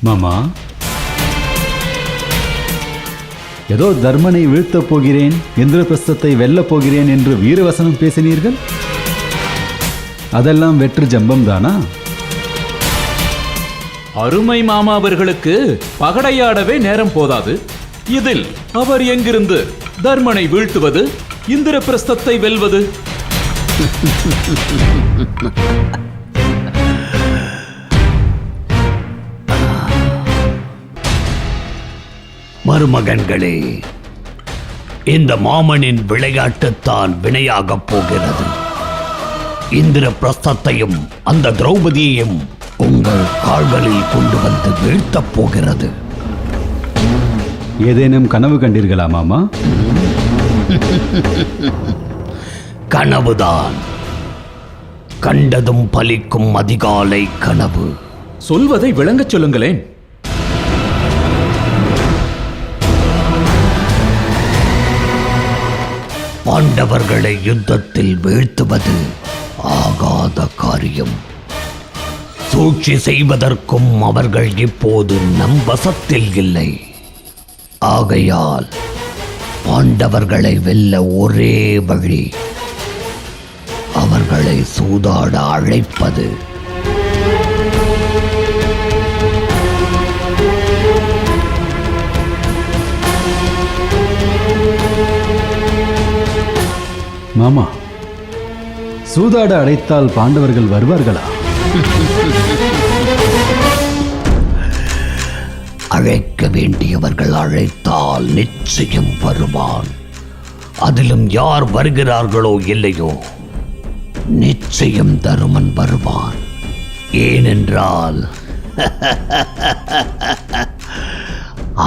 மாமா, ஏதோ தர்மனை வீழ்த்தப் போகிறேன், இந்திரபிரஸ்தத்தை வெல்லப் போகிறேன் என்று வீரவசனம் பேசினீர்கள். அதெல்லாம் வெற்று ஜம்பம் தானா? அருமை மாமா அவர்களுக்கு பகடையாடவே நேரம் போதாது. இதில் அவர் எங்கிருந்து தர்மனை வீழ்த்துவது, இந்திரபிரஸ்தத்தை வெல்வது? மருமகன்களே, இந்த மாமனின் விளையாட்டுத்தான் வினையாகப் போகிறது. இந்திரபிரஸ்தத்தையும் அந்த திரௌபதியையும் உங்கள் கால்களில் கொண்டு வந்து வீழ்த்தப் போகிறது. ஏதேனும் கனவு கண்டீர்களா மாமா? கனவுதான். கண்டதும் பலிக்கும் அதிகாலை கனவு. சொல்வதை விளங்கச் சொல்லுங்களேன். பாண்டவர்களை யுத்தத்தில் வீழ்த்துவது ஆகாத காரியம். சூழ்ச்சி செய்வதற்கும் அவர்கள் இப்போது நம் வசத்தில் இல்லை. ஆகையால் பாண்டவர்களை வெல்ல ஒரே வழி அவர்களை சூதாட அழைப்பது. மாமா, சூதாட அழைத்தால் பாண்டவர்கள் வருவார்களா? அழைக்க வேண்டியவர்கள் அழைத்தால் நிச்சயம் வருவான். அதிலும் யார் வருகிறார்களோ இல்லையோ, நிச்சயம் தருமன் வருவான். ஏனென்றால்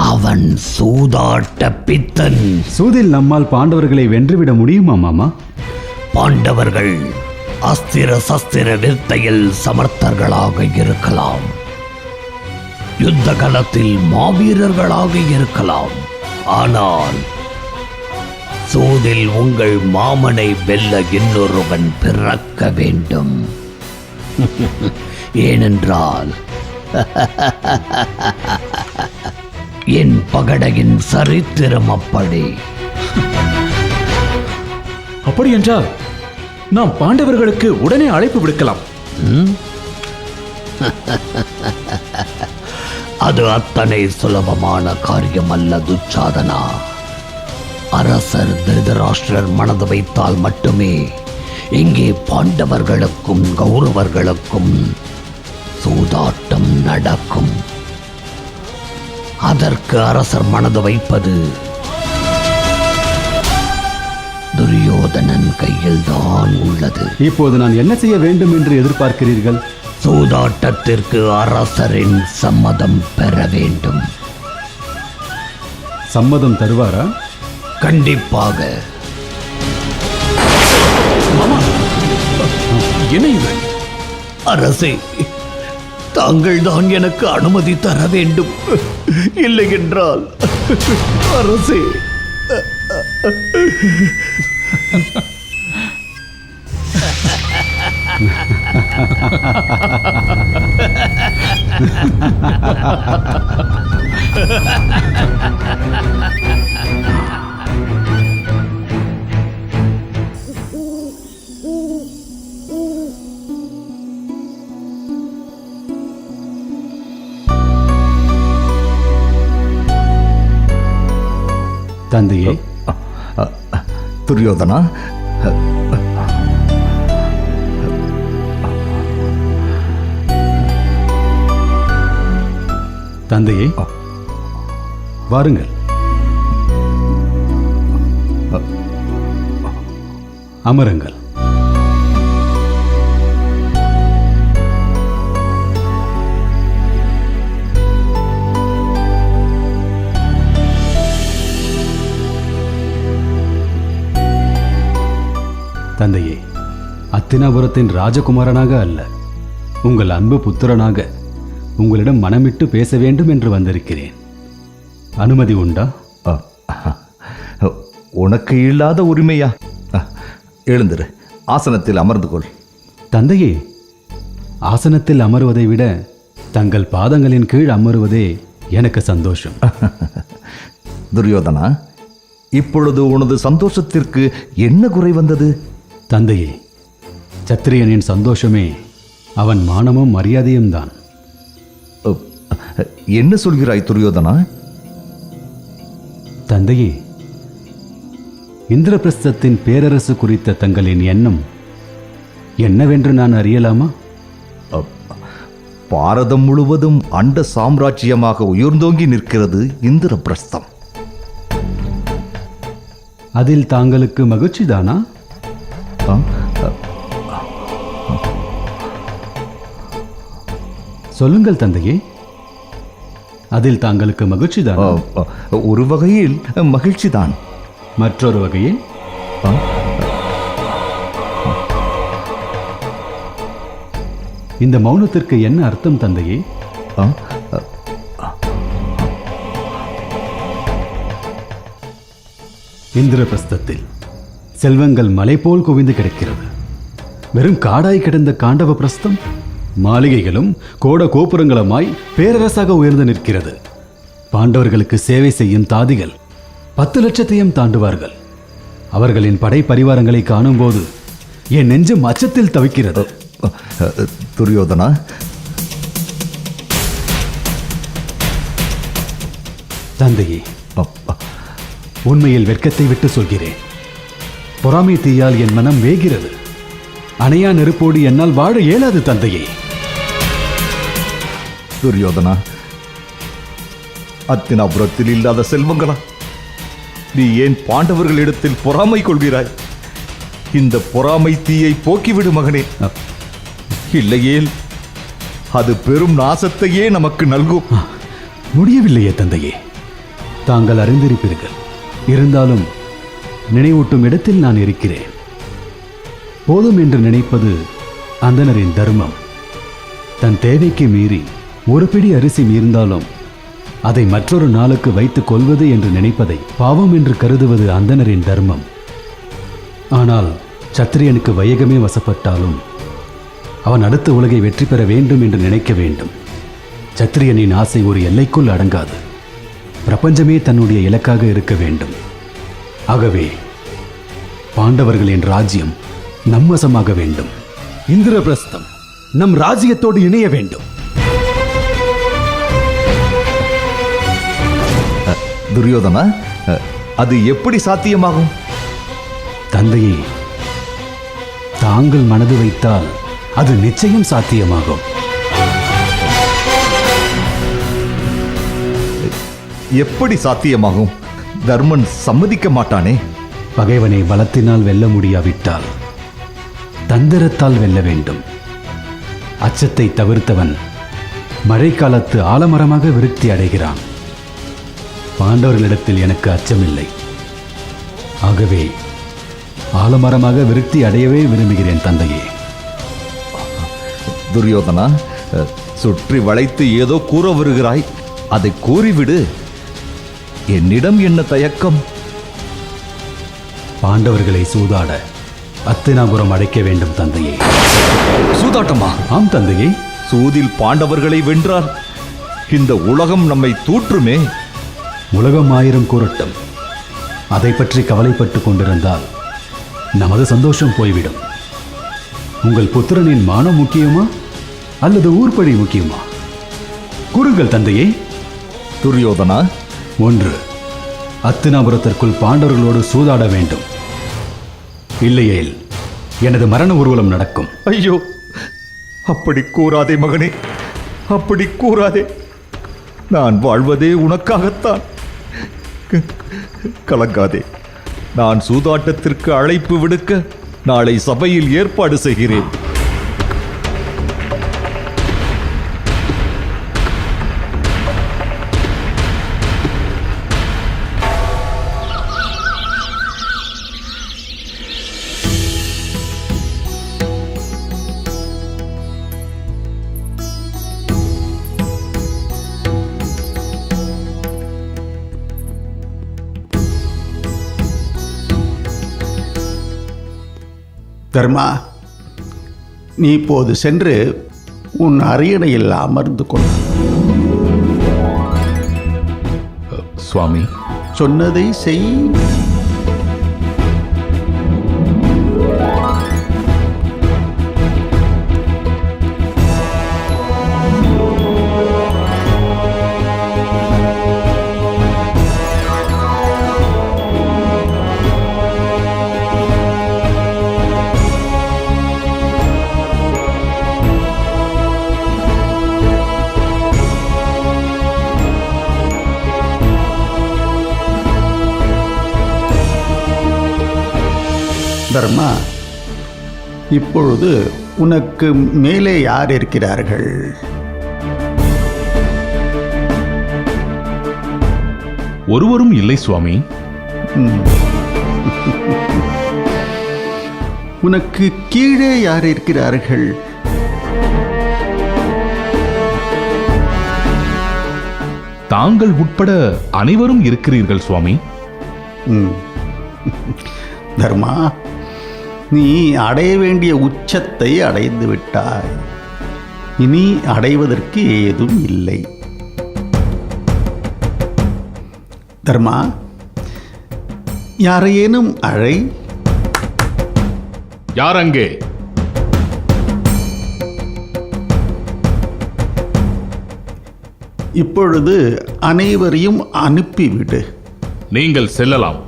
அவன் சூதாட்ட பித்தன். சூதில் நம்மால் பாண்டவர்களை வென்றுவிட முடியுமா மாமா? பாண்டவர்கள் அஸ்திர சஸ்திர வித்தையில் சமர்த்தர்களாக இருக்கலாம், யுத்த களத்தில் மாவீரர்களாக இருக்கலாம். ஆனால் சூதில் உங்கள் மாமனை வெல்ல இன்னொருவன் பிறக்க வேண்டும். ஏனென்றால் என் பகடையின் சரித்திரம் அப்படி. அப்படி என்றால் நாம் பாண்டவர்களுக்கு உடனே அழைப்பு விடுக்கலாம். அது அத்தனை சுலபமான காரியம் அல்ல துச்சாதனா. அரசர் திருதராஷ்டிரர் மனது வைத்தால் மட்டுமே இங்கே பாண்டவர்களுக்கும் கௌரவர்களுக்கும் சூதாட்டம் நடக்கும். அதற்கு அரசர் மனது வைப்பது துரியோதனன் கையில் தான் உள்ளது. இப்போது நான் என்ன செய்ய வேண்டும் என்று எதிர்பார்க்கிறீர்கள்? சூதாட்டத்திற்கு அரசரின் சம்மதம் பெற வேண்டும். சம்மதம் தருவாரா? கண்டிப்பாக. என்ன இது? அரசே, தாங்கள் தான் எனக்கு அனுமதி தர வேண்டும். இல்லை என்றால் அரசே. தந்தையே, துரியோதனா, தந்தையே, வாருங்கள், அமருங்கள். தந்தையே, அத்தினாபுரத்தின் ராஜகுமாரனாக அல்ல, உங்கள் அன்பு புத்திரனாக உங்களிடம் மனமிட்டு பேச வேண்டும் என்று வந்திருக்கிறேன். அனுமதி உண்டா? உனக்கு இல்லாத உரிமையா? எழுந்திரு, ஆசனத்தில் அமர்ந்து கொள். தந்தையே, ஆசனத்தில் அமர்வதை விட தங்கள் பாதங்களின் கீழ் அமருவதே எனக்கு சந்தோஷம். துரியோதனா, இப்பொழுது உனது சந்தோஷத்திற்கு என்ன குறை வந்தது? தந்தையே, சத்திரியனின் சந்தோஷமே அவன் மானமும் மரியாதையும் தான். என்ன சொல்கிறாய் துரியோதனா? தந்தையே, இந்திரபிரஸ்தத்தின் பேரரசு குறித்த தங்களின் எண்ணம் என்னவென்று நான் அறியலாமா? பாரதம் முழுவதும் அண்ட சாம்ராஜ்யமாக உயர்ந்தோங்கி நிற்கிறது இந்திரபிரஸ்தம். அதில் தாங்களுக்கு மகிழ்ச்சிதானா? சொல்லுங்கள் தந்தையே, அதில் தாங்களுக்கு மகிழ்ச்சிதானா? ஒரு வகையில் மகிழ்ச்சிதான். மற்றொரு வகையில் இந்த மௌனத்திற்கு என்ன அர்த்தம் தந்தையே? இந்திரபிரஸ்தத்தில் செல்வங்கள் மலை போல் குவிந்து கிடக்கிறது. வெறும் காடாய் கிடந்த காண்டவ பிரஸ்தம் மாளிகைகளும் கோட கோபுரங்களுமாய் பேரரசாக உயர்ந்து நிற்கிறது. பாண்டவர்களுக்கு சேவை செய்யும் தாதிகள் 10 லட்சத்தையும் தாண்டுவார்கள். அவர்களின் படை பரிவாரங்களை காணும்போது என் நெஞ்சம் அச்சத்தில் தவிக்கிறது. துரியோதனா, தந்தையே, உண்மையில் வெட்கத்தை விட்டு சொல்கிறேன். பொறாமை தீயால் என் மனம் வேகிறது. அணையா நெருப்போடு என்னால் வாழ இயலாது தந்தையே. துரியோதனா, அத்தினாபுரத்தில் இல்லாத செல்வங்களா? நீ ஏன் பாண்டவர்களிடத்தில் பொறாமை கொள்கிறாய்? இந்த பொறாமை தீயை போக்கிவிடு மகனே. இல்லையேல் அது பெரும் நாசத்தையே நமக்கு நல்கும். முடியவில்லையே தந்தையே, தாங்கள் அறிந்திருப்பீர்கள். இருந்தாலும் நினைவூட்டும் இடத்தில் நான் இருக்கிறேன். போதும் என்று நினைப்பது அந்தணரின் தர்மம். தன் தேவைக்கு மீறி ஒரு பிடி அரிசி மீர்ந்தாலும் அதை மற்றொரு நாளுக்கு வைத்துக் கொள்வது என்று நினைப்பதை பாவம் என்று கருதுவது அந்தணரின் தர்மம். ஆனால் சத்திரியனுக்கு வையகமே வசப்பட்டாலும் அவன் அடுத்த உலகை வெற்றி பெற வேண்டும் என்று நினைக்க வேண்டும். சத்திரியனின் ஆசை ஒரு எல்லைக்குள் அடங்காது. பிரபஞ்சமே தன்னுடைய இலக்காக இருக்க வேண்டும். ஆகவே பாண்டவர்களின் ராஜ்யம் நம் வசமாக வேண்டும். இந்திரபிரஸ்தம் நம் ராஜ்யத்தோடு இணைய வேண்டும். துரியோதனா, அது எப்படி சாத்தியமாகும்? தந்தையே, தாங்கள் மனது வைத்தால் அது நிச்சயம் சாத்தியமாகும். எப்படி சாத்தியமாகும்? தர்மன் சம்மதிக்க மாட்டானே. பகைவனை பலத்தினால் வெல்ல முடியாவிட்டால் தந்திரத்தால் வெல்ல வேண்டும். அச்சத்தை தவிர்த்தவன் மழைக்காலத்து ஆலமரமாக விருத்தி அடைகிறான். பாண்டவர்களிடத்தில் எனக்கு அச்சமில்லை. ஆகவே ஆலமரமாக விருத்தி அடையவே விரும்புகிறேன் தந்தையே. துரியோதனா, சுற்றி வளைத்து ஏதோ கூற வருகிறாய். அதை கூறிவிடு. என்னிடம் என்ன தயக்கம்? பாண்டவர்களை சூதாட அத்தினாபுரம் அடைக்க வேண்டும் தந்தையே. சூதாட்டமா? ஆம் தந்தையே. சூதில் பாண்டவர்களை வென்றால் இந்த உலகம் நம்மை தூற்றுமே. உலகம் 1000 கூறட்டும். அதை பற்றி கவலைப்பட்டு கொண்டிருந்தால் நமது சந்தோஷம் போய்விடும். உங்கள் புத்திரனின் மானம் முக்கியமா அல்லது ஊர்பழி முக்கியமா? கூறுங்கள் தந்தையே. துரியோதனா, 1. அத்தினாபுரத்திற்குள் பாண்டவர்களோடு சூதாட வேண்டும். இல்லையேல் எனது மரண ஊர்வலம் நடக்கும். ஐயோ, அப்படி கூறாதே மகனே, அப்படி கூறாதே. நான் வாழ்வதே உனக்காகத்தான். கலங்காதே. நான் சூதாட்டத்திற்கு அழைப்பு விடுக்க நாளை சபையில் ஏற்பாடு செய்கிறேன். தர்மா, நீ இப்போது சென்று உன் அரியணையில் அமர்ந்து கொள். சுவாமி, சொன்னதை செய். தர்மா, இப்பொழுது உனக்கு மேலே யார் இருக்கிறார்கள்? ஒருவரும் இல்லை சுவாமி. உனக்கு கீழே யார் இருக்கிறார்கள்? தாங்கள் உட்பட அனைவரும் இருக்கிறீர்கள் சுவாமி. தர்மா, நீ அடைய வேண்டிய உச்சத்தை அடைந்து விட்டாய். இனி அடைவதற்கு ஏதும் இல்லை. தர்மா, யாரையேனும் அழை. யார் அங்கே? இப்பொழுது அனைவரையும் அனுப்பிவிடு. நீங்கள் செல்லலாம்.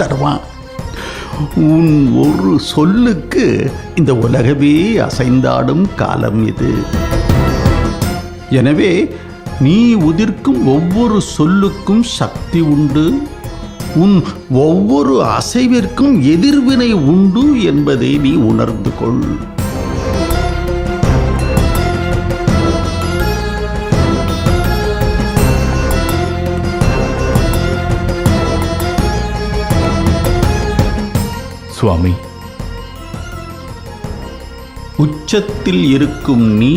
தர்மா, உன் ஒரு சொல்லுக்கு இந்த உலகமே அசைந்தாடும் காலம் இது. எனவே நீ உதிர்க்கும் ஒவ்வொரு சொல்லுக்கும் சக்தி உண்டு. உன் ஒவ்வொரு அசைவிற்கும் எதிர்வினை உண்டு என்பதை நீ உணர்ந்து கொள். சுவாமி, உச்சத்தில் இருக்கும் நீ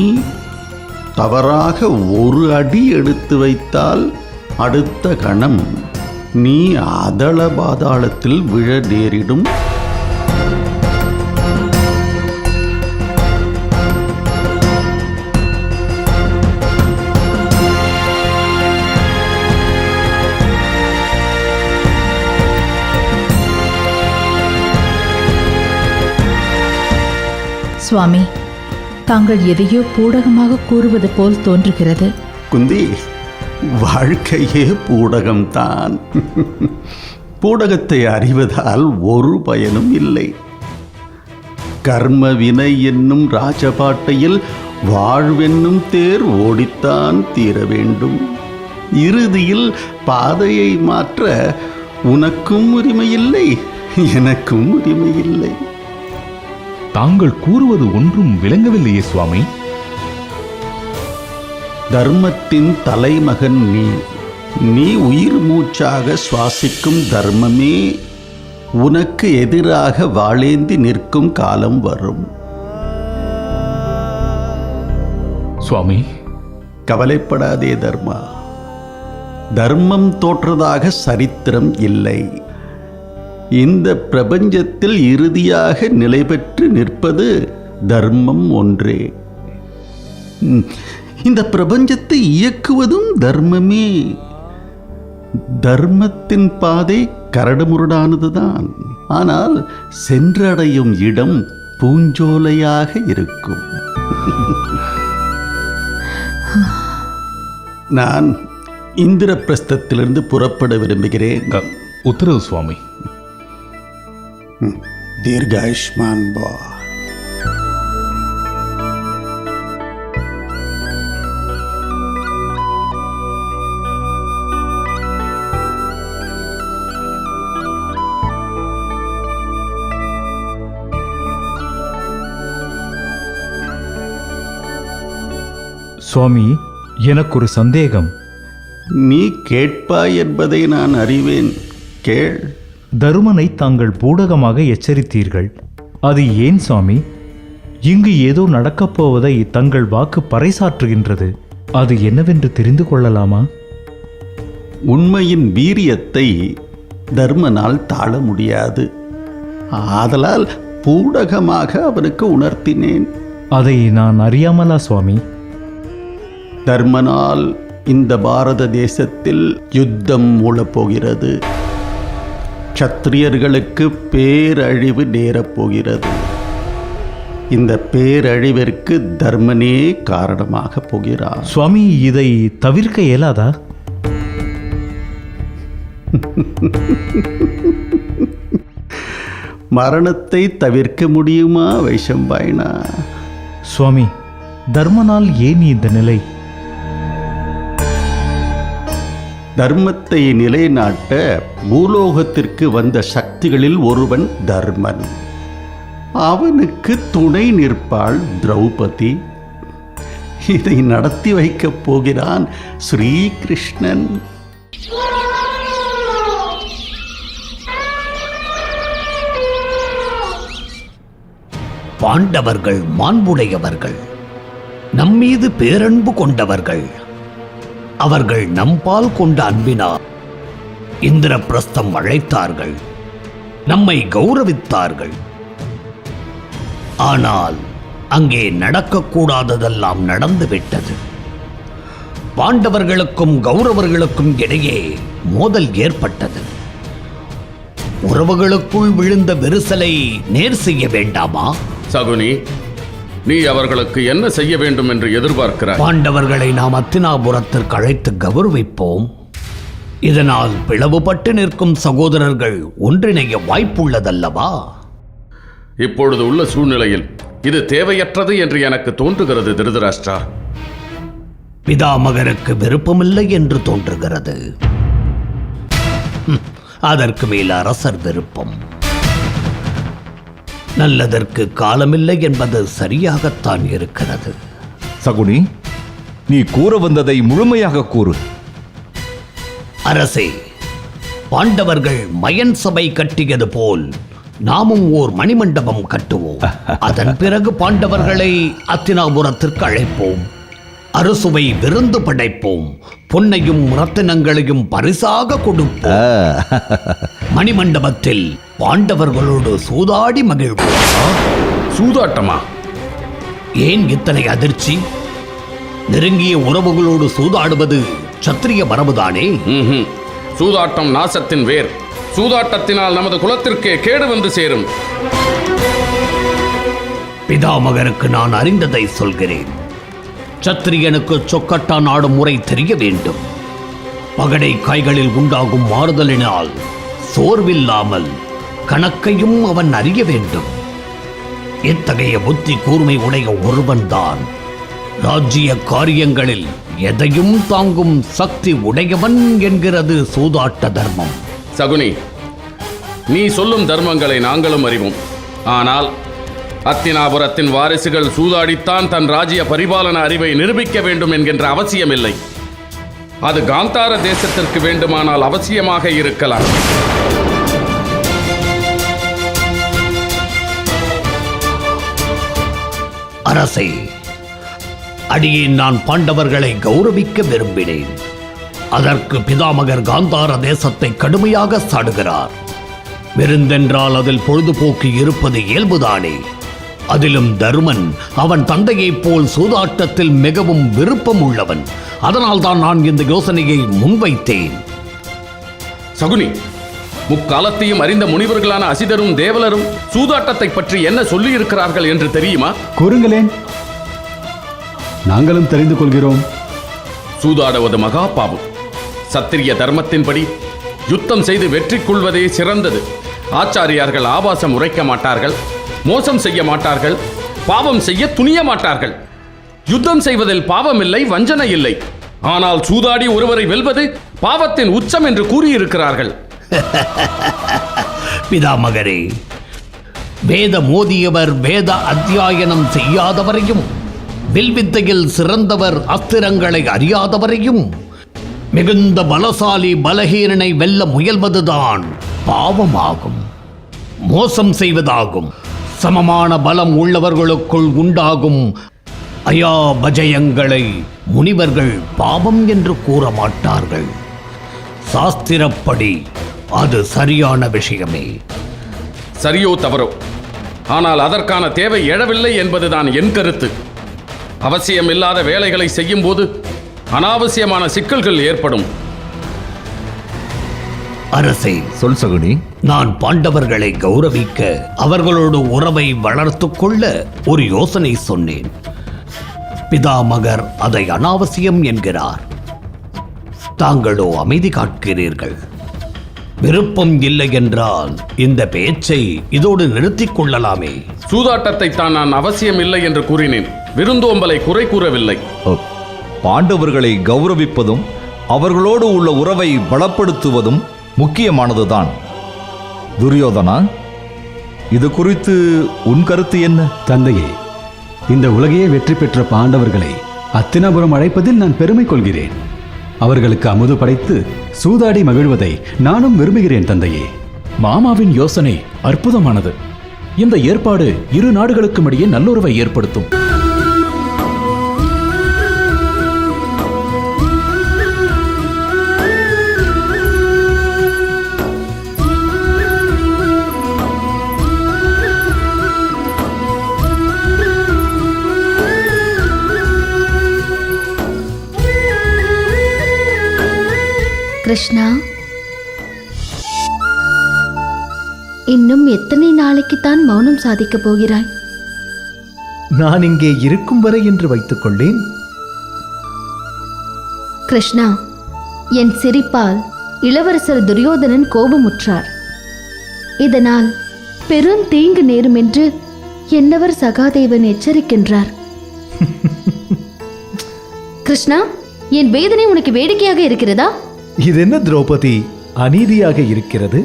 தவறாக ஒரு அடி எடுத்து வைத்தால் அடுத்த கணம் நீ அதள பாதாளத்தில் விழ நேரிடும். சுவாமி, தாங்கள் எதையோ பூடகமாக கூறுவது போல் தோன்றுகிறது. குந்தி, வாழ்க்கையே பூடகம்தான். பூடகத்தை அறிவதால் ஒரு பயனும் இல்லை. கர்ம வினை என்னும் ராஜபாட்டையில் வாழ்வென்னும் தேர் ஓடித்தான் தீர வேண்டும். இறுதியில் பாதையை மாற்ற உனக்கும் உரிமையில்லை, எனக்கும் உரிமையில்லை. தாங்கள் கூறுவது ஒன்றும் விளங்கவில்லையே சுவாமி. தர்மத்தின் தலைமகன் நீ உயிர் மூச்சாக சுவாசிக்கும் தர்மமே உனக்கு எதிராக வாளேந்தி நிற்கும் காலம் வரும். சுவாமி, கவலைப்படாதே தர்மா. தர்மம் தோற்றதாக சரித்திரம் இல்லை. இந்த பிரபஞ்சத்தில் இறுதியாக நிலை பெற்று நிற்பது தர்மம் ஒன்றே. இந்த பிரபஞ்சத்தை இயக்குவதும் தர்மமே. தர்மத்தின் பாதை கரடுமுரடானதுதான், ஆனால் சென்றடையும் இடம் பூஞ்சோலையாக இருக்கும். நான் இந்திரபிரஸ்தத்திலிருந்து புறப்பட விரும்புகிறேன். உத்தரவு சுவாமி. தீர்காயுஷ்மான் பா. சுவாமி, எனக்கு ஒரு சந்தேகம். நீ கேட்பாய் என்பதை நான் அறிவேன். கேள். தருமனை தாங்கள் பூடகமாக எச்சரித்தீர்கள். அது ஏன் சுவாமி? இங்கு ஏதோ நடக்கப் போவதை தங்கள் வாக்கு பறைசாற்றுகின்றது. அது என்னவென்று தெரிந்து கொள்ளலாமா? உண்மையின் வீரியத்தை தர்மனால் தாழ முடியாது. ஆதலால் பூடகமாக அவனுக்கு உணர்த்தினேன். அதை நான் அறியாமலா சுவாமி? தர்மனால் இந்த பாரத தேசத்தில் யுத்தம் மூளப்போகிறது. சத்திரியர்களுக்கு பேரழிவு நேரப்போகிறது. இந்த பேரழிவிற்கு தர்மனே காரணமாக போகிறார். சுவாமி, இதை தவிர்க்க இயலாதா? மரணத்தை தவிர்க்க முடியுமா வைஷம்பாயனா? சுவாமி, தர்மனால் ஏன் இந்த நிலை? தர்மத்தை நிலைநாட்ட பூலோகத்திற்கு வந்த சக்திகளில் ஒருவன் தர்மன். அவனுக்கு துணை நிற்பாள் திரௌபதி. இதை நடத்தி வைக்கப் போகிறான் ஸ்ரீகிருஷ்ணன். பாண்டவர்கள் மாண்புடையவர்கள், நம்மீது பேரன்பு கொண்டவர்கள். அவர்கள் நம்பால் கொண்ட அன்பினால் இந்திரபிரஸ்தம் அழைத்தார்கள், நம்மை கௌரவித்தார்கள். ஆனால் அங்கே நடக்கக்கூடாததெல்லாம் நடந்துவிட்டது. பாண்டவர்களுக்கும் கௌரவர்களுக்கும் இடையே மோதல் ஏற்பட்டது. உறவுகளுக்குள் விழுந்த விரிசலை நேர் செய்ய வேண்டாமா? சகுனி, நீ அவர்களுக்கு என்ன செய்ய வேண்டும் என்று எதிர்பார்க்கிறாய்? பாண்டவர்களை நாம் அத்தினாபுரத்திற்கு அழைத்து கௌரவிப்போம். இதனால் பிளவுபட்டு நிற்கும் சகோதரர்கள் ஒன்றிணைய வாய்ப்புள்ளதல்லவா? இப்பொழுது உள்ள சூழ்நிலையில் இது தேவையற்றது என்று எனக்கு தோன்றுகிறது திருதராஷ்டிரா. பிதாமகருக்கு விருப்பமில்லை என்று தோன்றுகிறது. அதற்கு மேல் அரசர் விருப்பம். நல்லதற்கு காலமில்லை என்பது சரியாகத்தான் இருக்கிறது. சகுனி, நீ கூற வந்ததை முழுமையாக கூறு. அரசே, பாண்டவர்கள் மயன் சபை கட்டியது போல் நாமும் ஓர் மணிமண்டபம் கட்டுவோம். அதன் பிறகு பாண்டவர்களை அத்தினாபுரத்திற்கு அழைப்போம். அறுசுவை விருந்து படைப்போம். பொன்னையும் ரத்தினங்களையும் பரிசாக கொடுப்போம். மணிமண்டபத்தில் பாண்டவர்களோடு சூதாடி மகிழ்வோம். சூதாட்டமா? ஏன் இத்தனை அதிர்ச்சி? நெருங்கிய உறவுகளோடு சூதாடுவது சத்திரிய மரபுதானே. சூதாட்டம் நாசத்தின் வேர். சூதாட்டத்தினால் நமது குலத்திற்கே கேடு வந்து சேரும். பிதாமகருக்கு நான் அறிந்ததை சொல்கிறேன். சத்திரியனுக்கு சொக்கட்டான் ஆடும் முறை தெரிய வேண்டும். பகடை காய்களில் உண்டாகும் மாறுதலினால் சோர்வில்லாமல் கணக்கையும் அவன் அறிய வேண்டும். இத்தகைய புத்தி கூர்மை உடைய ஒருவன்தான் ராஜ்ய காரியங்களில் எதையும் தாங்கும் சக்தி உடையவன் என்கிறது சூதாட்ட தர்மம். சகுனி, நீ சொல்லும் தர்மங்களை நாங்களும் அறிவோம். ஆனால் அத்தினாபுரத்தின் வாரிசுகள் சூதாடித்தான் தன் ராஜ்ய பரிபாலன அறிவை நிரூபிக்க வேண்டும் என்கின்ற அவசியமில்லை. அது காந்தார தேசத்திற்கு வேண்டுமானால் அவசியமாக இருக்கலாம். அரசே, அடியேன் நான் பாண்டவர்களை கௌரவிக்க விரும்பினேன். அதற்கு பிதாமகர் காந்தார தேசத்தை கடுமையாக சாடுகிறார். விருந்தென்றால் அதில் பொழுதுபோக்கு இருப்பது இயல்புதானே. அதிலும் தருமன் அவன் தந்தையைப் போல் சூதாட்டத்தில் மிகவும் விருப்பம் உள்ளவன். அதனால் தான் நான் இந்த யோசனையை முன்வைத்தேன். சகுனி, முக்காலத்தையும் அறிந்த முனிவர்களான அசிதரும் தேவலரும் சூதாட்டத்தை பற்றி என்ன சொல்லி இருக்கிறார்கள் என்று தெரியுமா? கூறுங்களேன், நாங்களும் தெரிந்து கொள்கிறோம். சூதாடுவது மகா பாவம். சத்திரிய தர்மத்தின்படி யுத்தம் செய்து வெற்றி கொள்வதே சிறந்தது. ஆச்சாரியார்கள் ஆபாசம் உரைக்க மாட்டார்கள், மோசம் செய்ய மாட்டார்கள், பாவம் செய்ய துணிய மாட்டார்கள். யுத்தம் செய்வதில் பாவம் இல்லை, வஞ்சனை இல்லை. ஆனால் சூதாடி ஒருவரை வெல்வது பாவத்தின் உச்சம் என்று கூறியிருக்கிறார்கள். பிதாமகரே, வேத மோதியவர் வேத அத்தியாயனம் செய்யாதவரையும், வில்வித்தையில் சிறந்தவர் அஸ்திரங்களை அறியாதவரையும், மிகுந்த பலசாலி பலஹீனனை வெல்ல முயல்வதுதான் பாவமாகும், மோசம் செய்வதாகும். சமமான பலம் உள்ளவர்களுக்குள் உண்டாகும் அயாபஜயங்களை முனிவர்கள் பாவம் என்று கூற மாட்டார்கள். சாஸ்திரப்படி அது சரியான விஷயமே. சரியோ தவறோ, ஆனால் அதற்கான தேவை எழவில்லை என்பதுதான் என் கருத்து. அவசியமில்லாத வேலைகளை செய்யும் போது அனாவசியமான சிக்கல்கள் ஏற்படும். அரசே, சொல் சகுனி. நான் பாண்டவர்களை கௌரவிக்க, அவர்களோடு உறவை வளர்த்துக் கொள்ள ஒரு யோசனை சொன்னேன். பிதாமகர் அதை அனாவசியம் என்கிறார். தாங்களோ அமைதி காக்கிறீர்கள். விருப்பம் இல்லை என்றால் இந்த பேச்சை இதோடு நிறுத்திக் கொள்ளலாமே. சூதாட்டத்தை தான் நான் அவசியம் இல்லை என்று கூறினேன், விருந்தோம்பலை குறை கூறவில்லை. பாண்டவர்களை கௌரவிப்பதும் அவர்களோடு உள்ள உறவை பலப்படுத்துவதும் முக்கியமானதுதான். துரியோதனா, இது குறித்து உன் கருத்து என்ன? தந்தையே, இந்த உலகையே வெற்றி பெற்ற பாண்டவர்களை அத்தினாபுரம் அழைப்பதில் நான் பெருமை கொள்கிறேன். அவர்களுக்கு அமுது படைத்து சூதாடி மகிழ்வதை நானும் விரும்புகிறேன் தந்தையே. மாமாவின் யோசனை அற்புதமானது. இந்த ஏற்பாடு இரு நாடுகளுக்கும் இடையே நல்லுறவை ஏற்படுத்தும். கிருஷ்ணா, இன்னும் எத்தனை நாளைக்குத்தான் மௌனம் சாதிக்கப் போகிறாய்? நான் இங்கே இருக்கும் வரை என்று வைத்துக் கொள்ளேன். கிருஷ்ணா, என் சிரிப்பால் இளவரசர் துரியோதனன் கோபமுற்றார். இதனால் பெரும் தீங்கு நேரும் என்று என்னவர் சகாதேவன் எச்சரிக்கின்றார். கிருஷ்ணா, என் வேதனை உனக்கு வேடிக்கையாக இருக்கிறதா? இதென்ன திரௌபதி, அநீதியாக இருக்கிறது?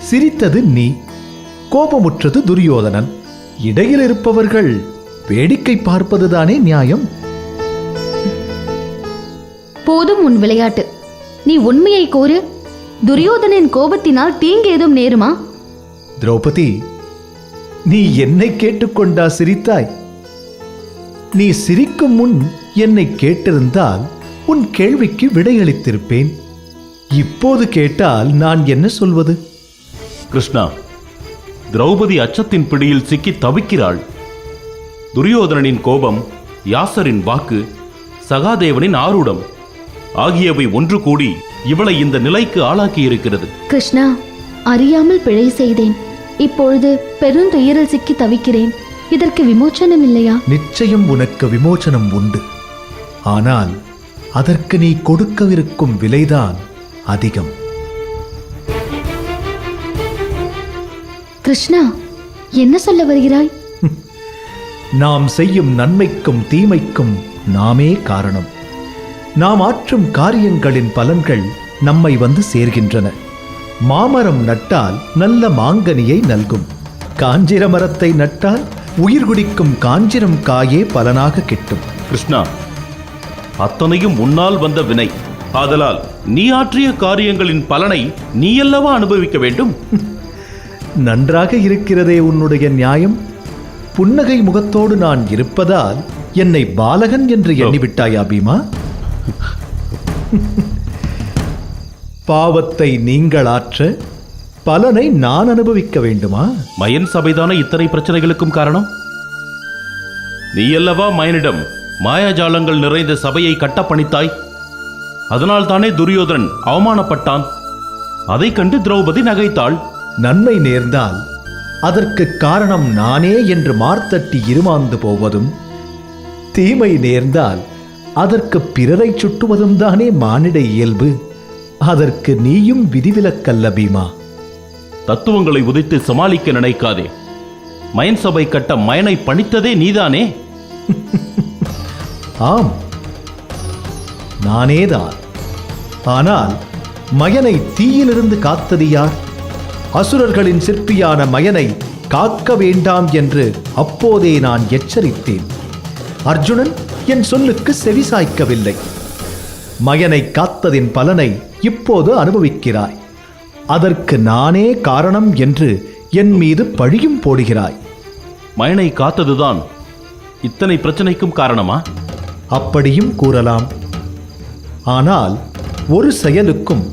சிரித்தது நீ, கோபமுற்றது துரியோதனன். இடையில் இருப்பவர்கள் வேடிக்கை பார்ப்பதுதானே நியாயம். போதும் உன் விளையாட்டு. நீ உண்மையை கூறு. துரியோதனின் கோபத்தினால் தீங்கு ஏதும் நேருமா? திரௌபதி, நீ என்னை கேட்டுக்கொண்டா சிரித்தாய்? நீ சிரிக்கும் முன் என்னை கேட்டிருந்தால் உன் கேள்விக்கு விடையளித்திருப்பேன். இப்போது கேட்டால் நான் என்ன சொல்வது? கிருஷ்ணா, திரௌபதி அச்சத்தின் பிடியில் சிக்கி தவிக்கிறாள். துரியோதனனின் கோபம், யாசரின் வாக்கு, சகாதேவனின் ஆரூடம் ஆகியவை ஒன்று கூடி இவளை இந்த நிலைக்கு ஆளாக்கி இருக்கிறது. கிருஷ்ணா, அறியாமல் பிழை செய்தேன். இப்பொழுது பெருந்துயரில் சிக்கி தவிக்கிறேன். இதற்கு விமோச்சனம் இல்லையா? நிச்சயம் உனக்கு விமோச்சனம் உண்டு. ஆனால் அதற்கு நீ கொடுக்கவிருக்கும் விலைதான் அதிகம். கிருஷ்ணா, என்ன சொல்ல வருகிறாய்? நாம் செய்யும் நன்மைக்கும் தீமைக்கும் நாமே காரணம். நாம் ஆற்றும் காரியங்களின் பலன்கள் நம்மை வந்து சேர்கின்றன. மாமரம் நட்டால் நல்ல மாங்கனியை நல்கும். காஞ்சிர மரத்தை நட்டால் உயிர் குடிக்கும் காஞ்சிரம் காயே பலனாக கிட்டும். கிருஷ்ணா, அத்தனையும் உன்னால் வந்த வினை. ஆதலால் நீ ஆற்றிய காரியங்களின் பலனை நீயல்லவா அனுபவிக்க வேண்டும்? நன்றாக இருக்கிறதே உன்னுடைய நியாயம். புன்னகை முகத்தோடு நான் இருப்பதால் என்னை பாலகன் என்று எண்ணிவிட்டாயா பீமா? பாவத்தை நீங்கள் ஆற்ற பலனை நான் அனுபவிக்க வேண்டுமா? மயன் சபைதான இத்தனை பிரச்சனைகளுக்கும் காரணம்? நீயல்லவா மயனிடம் மாயாஜாலங்கள் நிறைந்த சபையை கட்டப்பணித்தாய். அதனால் தானே துரியோதனன் அவமானப்பட்டான். அதை கண்டு திரௌபதி நகைத்தாள். நன்மை நேர்ந்தால் அதற்கு காரணம் நானே என்று மார்த்தட்டி இருமாந்து போவதும், தீமை நேர்ந்தால் அதற்கு பிறரை சுட்டுவதும் தானே மானிட இயல்பு. அதற்கு நீயும் விதிவிலக்கல்ல பீமா. தத்துவங்களை உதைத்து சமாளிக்க நினைக்காதே. மயன் சபை கட்ட மயனை பணித்ததே நீதானே? ஆம், நானேதான். ஆனால் மயனை தீயிலிருந்து காத்தது யார்? அசுரர்களின் சிற்பியான மயனை காக்க வேண்டாம் என்று அப்போதே நான் எச்சரித்தேன். அர்ஜுனன் என் சொல்லுக்கு செவிசாய்க்கவில்லை. மயனை காத்ததின் பலனை இப்போது அனுபவிக்கிறாய். அதற்கு நானே காரணம் என்று என் மீது பழியும் போடுகிறாய். மயனை காத்ததுதான் இத்தனை பிரச்சனைக்கும் காரணமா? அப்படியும் கூறலாம். ஆனால் ஒரு செயலுக்கும்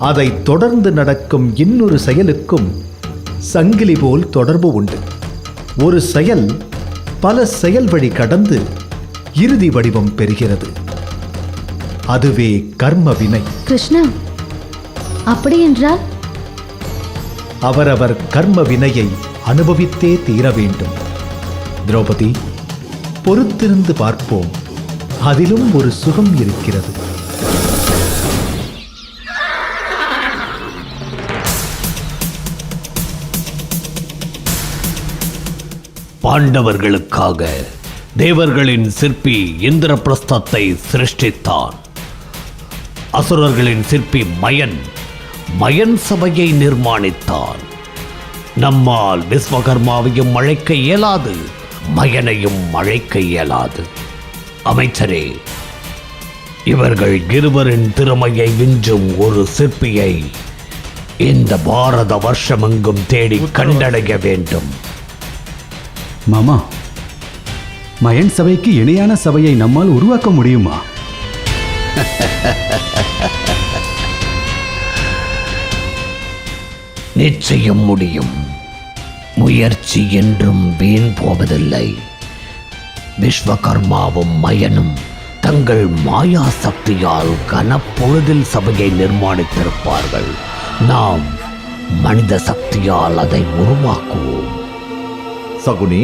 அதை தொடர்ந்து நடக்கும் இன்னொரு செயலுக்கும் சங்கிலி போல் தொடர்பு உண்டு. ஒரு செயல் பல செயல் வழி கடந்து இறுதி வடிவம் பெறுகிறது. அதுவே கர்ம வினை. கிருஷ்ணா, அப்படி என்றால் அவரவர் கர்ம வினையை அனுபவித்தே தீர வேண்டும். திரௌபதி, பொறுத்திருந்து பார்ப்போம். அதிலும் ஒரு சுகம் இருக்கிறது. பாண்டவர்களுக்காக தேவர்களின் சிற்பி இந்திரபிரஸ்தத்தை சிருஷ்டித்தான். அசுரர்களின் சிற்பி மயன் சபையை நிர்மாணித்தான். நம்மால் விஸ்வகர்மாவையும் அழைக்க இயலாது, மயனையும் அழைக்க இயலாது. அமைச்சரே, இவர்கள் இருவரின் திறமையை விஞ்சும் ஒரு சிற்பியை இந்த பாரத வருஷமெங்கும் தேடி கண்டடைய வேண்டும். மாமா, மயன் சபைக்கு இணையான சபையை நம்மால் உருவாக்க முடியுமா? நிச்சயம் முடியும். முயற்சி என்றும் வீண் போவதில்லை. விஸ்வகர்மாவும் மயனும் தங்கள் மாயா சக்தியால் கனப்பொழுதில் சபையை நிர்மாணித்திருப்பார்கள். நாம் மனித சக்தியால் அதை உருவாக்குவோம். சகுனி,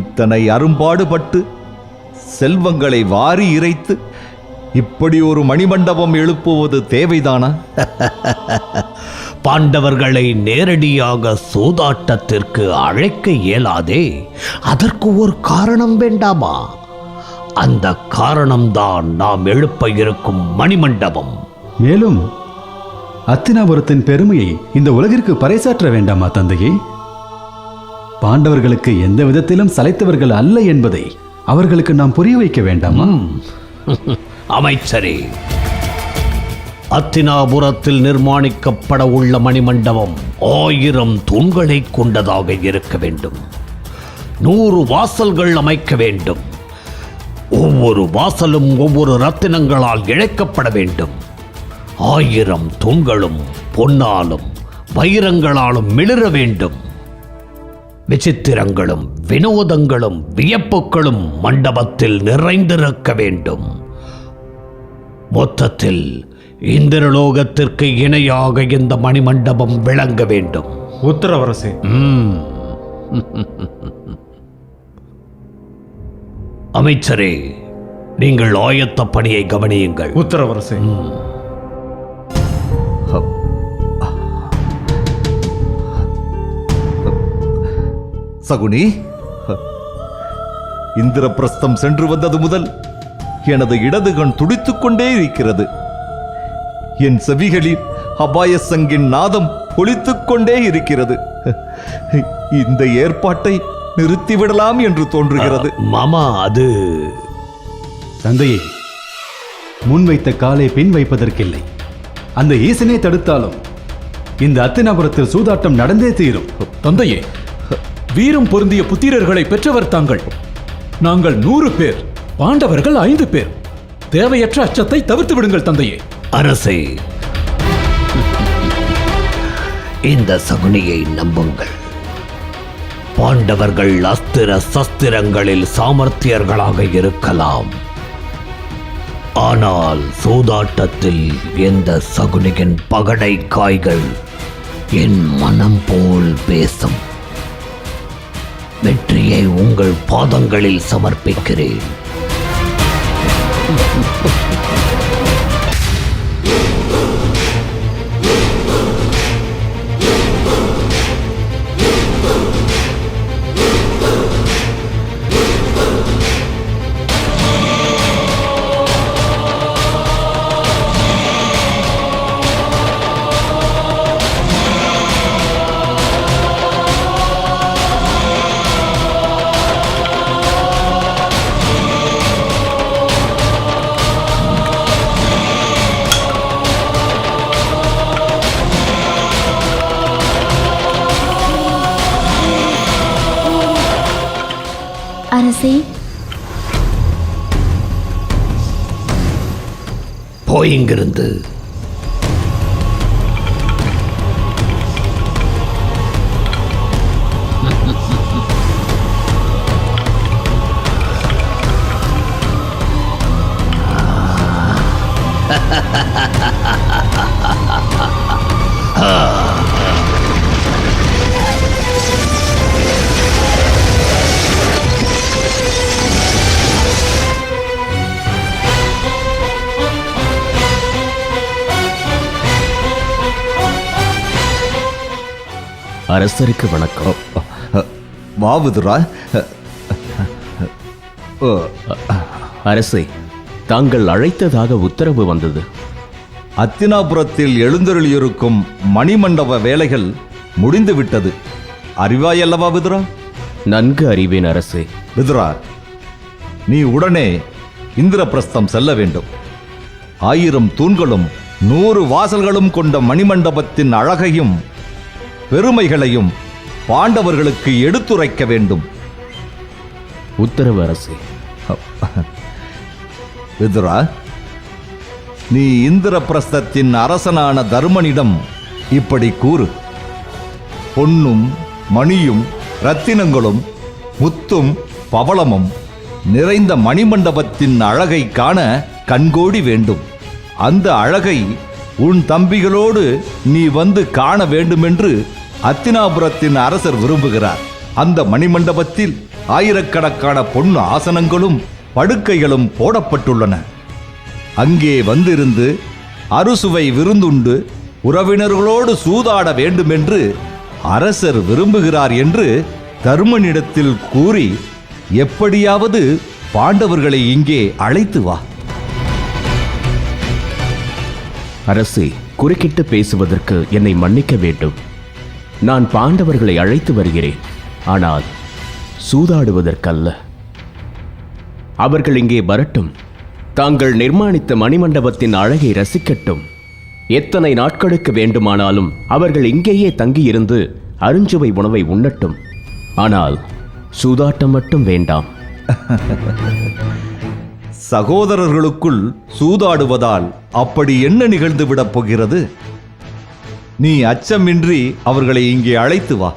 இத்தனை அரும்பாடுபட்டு செல்வங்களை வாரி இறைத்து இப்படி ஒரு மணிமண்டபம் எழுப்புவது தேவைதானா? பாண்டவர்களை நேரடியாக சூதாட்டத்திற்கு அழைக்க இயலாதே. அதற்கு ஒரு காரணம் வேண்டாமா? அந்த காரணம்தான் நாம் எழுப்ப இருக்கும் மணிமண்டபம். மேலும் அத்தினாபுரத்தின் பெருமையை இந்த உலகிற்கு பறைசாற்ற வேண்டாமா தந்தையே? பாண்டவர்களுக்கு எந்த விதத்திலும் சளைத்தவர்கள் அல்ல என்பதை அவர்களுக்கு நாம் புரிய வைக்க வேண்டாமா? அமைச்சரே, அத்தினாபுரத்தில் நிர்மாணிக்கப்பட உள்ள மணிமண்டபம் 1000 தூண்களை கொண்டதாக இருக்க வேண்டும். 100 வாசல்கள் அமைக்க வேண்டும். ஒவ்வொரு வாசலும் ஒவ்வொரு ரத்தினங்களால் இழைக்கப்பட வேண்டும். 1000 தூண்களும் பொன்னாலும் வைரங்களாலும் மிளிர வேண்டும். விசித்திரங்களும் வினோதங்களும் வியப்புகளும் மண்டபத்தில் நிறைந்திருக்க வேண்டும். மொத்தத்தில் இந்திரலோகத்திற்கு இணையாக இந்த மணிமண்டபம் விளங்க வேண்டும். உத்தரவரசே. அமைச்சரே, நீங்கள் ஆயத்த பணியை கவனியுங்கள். உத்தரவரசே. சகுனி, இந்திரபிரஸ்தம் சென்று வந்தது முதல் எனது இடது கண் துடித்துக் கொண்டே இருக்கிறது. என் செவிகளில் அபாயசங்கின் நாதம் ஒலித்துக் கொண்டே இருக்கிறது. இந்த ஏற்பாட்டை நிறுத்திவிடலாம் என்று தோன்றுகிறது. மாமா, அது தந்தையே, முன்வைத்த காலை பின் வைப்பதற்கில்லை. அந்த ஈசனே தடுத்தாலும் இந்த அத்தினாபுரத்தில் சூதாட்டம் நடந்தே தீரும். தந்தையே, வீரம் பொருந்திய புத்திரர்களை பெற்றவர் தாங்கள். நாங்கள் 100 பேர், பாண்டவர்கள் 5 பேர். தேவையற்ற அச்சத்தை தவிர்த்து விடுங்கள் தந்தையே. அரசே, இந்த சகுனியை நம்புங்கள். பாண்டவர்கள் அஸ்திர சஸ்திரங்களில் சாமர்த்தியர்களாக இருக்கலாம். ஆனால் சூதாட்டத்தில் எந்த சகுனியின் பகடை காய்கள் என் மனம் போல் பேசும். வெற்றியை உங்கள் பாதங்களில் சமர்ப்பிக்கிறேன். அரசே, போயிங்கிருந்து. அரசருக்கு வணக்கம். வா விதுரா. அரசே, தாங்கள் அழைத்ததாக உத்தரவு வந்தது. அத்தினாபுரத்தில் எழுந்தருளியிருக்கும் மணிமண்டப வேலைகள் முடிந்துவிட்டது. அறிவாயல்லவா விதுரா? நன்கு அறிவேன் அரசே. விதுரா, நீ உடனே இந்திரபிரஸ்தம் செல்ல வேண்டும். 1000 தூண்களும் 100 வாசல்களும் கொண்ட மணிமண்டபத்தின் அழகையும் பெருமைகளையும் பாண்டவர்களுக்கு எடுத்துரைக்க வேண்டும். உத்தரவு அரசே. விதுரா, நீ இந்திரபிரஸ்தத்தின் அரசனான தருமனிடம் இப்படி கூறு. பொன்னும் மணியும் இரத்தினங்களும் முத்தும் பவளமும் நிறைந்த மணிமண்டபத்தின் அழகை காண கண்கோடி வேண்டும். அந்த அழகை உன் தம்பிகளோடு நீ வந்து காண வேண்டுமென்று அத்தினாபுரத்தின் அரசர் விரும்புகிறார். அந்த மணிமண்டபத்தில் ஆயிரக்கணக்கான பொன் ஆசனங்களும் படுக்கைகளும் போடப்பட்டுள்ளன. அங்கே வந்திருந்து அறுசுவை விருந்துண்டு உறவினர்களோடு சூதாட வேண்டுமென்று அரசர் விரும்புகிறார் என்று தருமனிடத்தில் கூறி எப்படியாவது பாண்டவர்களை இங்கே அழைத்து வா. அரசே, குறுக்கிட்டு பேசுவதற்கு என்னை மன்னிக்க வேண்டும். நான் பாண்டவர்களை அழைத்து வருகிறேன், ஆனால் சூதாடுவதற்கல்ல. அவர்கள் இங்கே வரட்டும். தாங்கள் நிர்மாணித்த மணிமண்டபத்தின் அழகை ரசிக்கட்டும். எத்தனை நாட்களுக்கு வேண்டுமானாலும் அவர்கள் இங்கேயே தங்கியிருந்து அருஞ்சுவை உணவை உண்ணட்டும். ஆனால் சூதாட்டம் மட்டும் வேண்டாம். சகோதரர்களுக்குள் சூதாடுவதால் அப்படி என்ன நிகழ்ந்துவிடப் போகிறது? நீ அச்சமின்றி அவர்களை இங்கே அழைத்து வா.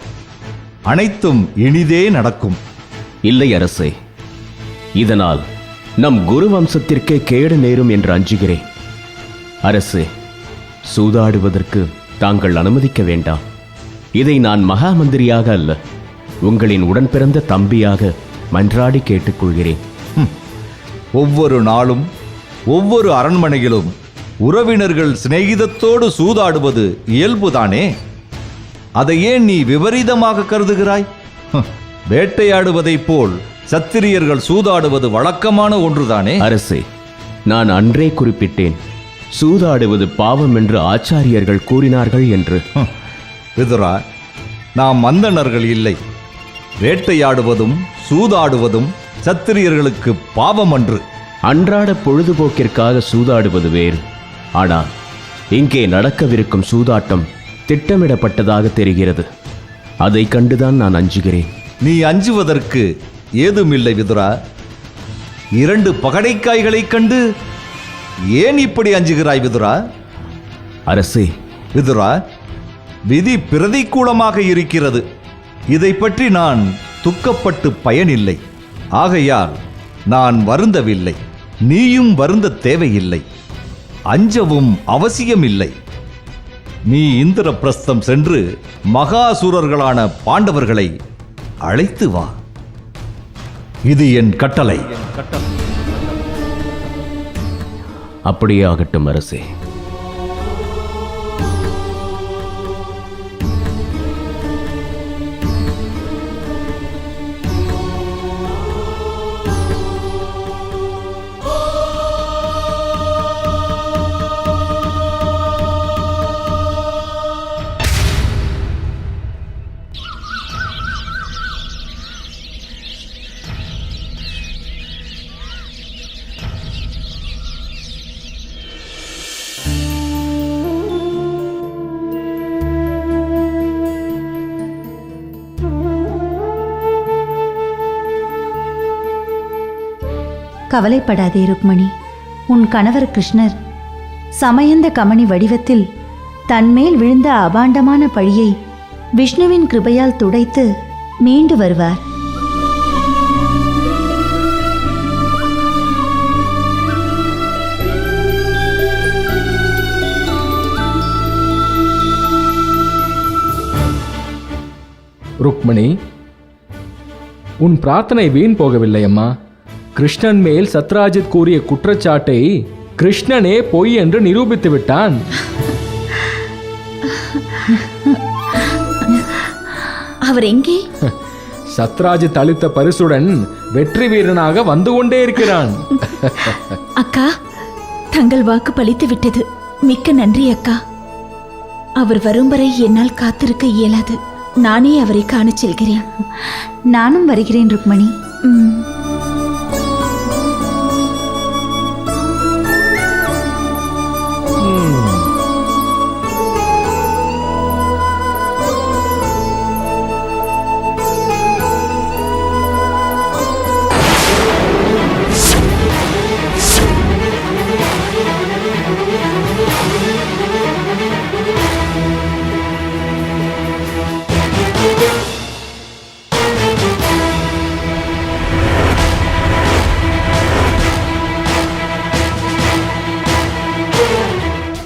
அனைத்தும் இனிதே நடக்கும். இல்லை அரசே, இதனால் நம் குரு வம்சத்திற்கே கேடு நேரும் என்று அஞ்சுகிறேன். அரசே, சூதாடுவதற்கு தாங்கள் அனுமதிக்க வேண்டாம். இதை நான் மகா மந்திரியாக அல்ல, உங்களின் உடன் பிறந்த தம்பியாக மன்றாடி கேட்டுக்கொள்கிறேன். ஒவ்வொரு நாளும் ஒவ்வொரு அரண்மனையிலும் உறவினர்கள் சிநேகிதத்தோடு சூதாடுவது இயல்புதானே. அதை ஏன் நீ விபரீதமாக கருதுகிறாய்? வேட்டையாடுவதைப் போல் சத்திரியர்கள் சூதாடுவது வழக்கமான ஒன்றுதானே. அரசே, நான் அன்றே குறிப்பிட்டேன், சூதாடுவது பாவம் என்று ஆச்சாரியர்கள் கூறினார்கள் என்று. விதுரா, நாம் மந்தனர்கள் இல்லை. வேட்டையாடுவதும் சூதாடுவதும் சத்திரியர்களுக்கு பாவம் அன்று. அன்றாட பொழுதுபோக்கிற்காக சூதாடுவது வேறு. ஆனால் இங்கே நடக்கவிருக்கும் சூதாட்டம் திட்டமிடப்பட்டதாக தெரிகிறது. அதை கண்டுதான் நான் அஞ்சுகிறேன். நீ அஞ்சுவதற்கு ஏதுமில்லை விதுரா. 2 பகடைக்காய்களைக் கண்டு ஏன் இப்படி அஞ்சுகிறாய் விதுரா? அரசே, விதுரா, விதி பிரதிகூலமாக இருக்கிறது. இதை பற்றி நான் துக்கப்பட்டு பயனில்லை. ஆகையால் நான் வருந்தவில்லை. நீயும் வருந்த தேவையில்லை. அஞ்சவும் அவசியமில்லை. நீ இந்திரபிரஸ்தம் சென்று மகாசூரர்களான பாண்டவர்களை அழைத்து வா. இது என் கட்டளை. அப்படியே ஆகட்டும் அரசே. கவலைப்படாதே ருக்மணி. உன் கணவர் கிருஷ்ணர் சமயந்த கமணி வடிவத்தில் தன்மேல் விழுந்த அபாண்டமான பழியை விஷ்ணுவின் கிருபையால் துடைத்து மீண்டு வருவார். ருக்மணி, உன் பிரார்த்தனை வீண் போகவில்லை அம்மா. கிருஷ்ணன் மேல் சத்ராஜித் கூறிய குற்றச்சாட்டை கிருஷ்ணனே பொய் என்று நிரூபித்து விட்டான். அவர் எங்கே? சத்ராஜித் அளித்த பரிசுடன் வெற்றி வீரனாக வந்து கொண்டே இருக்கிறான். அக்கா, தங்கள் வாக்கு பலித்து விட்டது. மிக்க நன்றி அக்கா. அவர் வரும் வரை என்னால் காத்திருக்க இயலாது. நானே அவரை காணச் செல்கிறேன். நானும் வருகிறேன் ருக்மணி.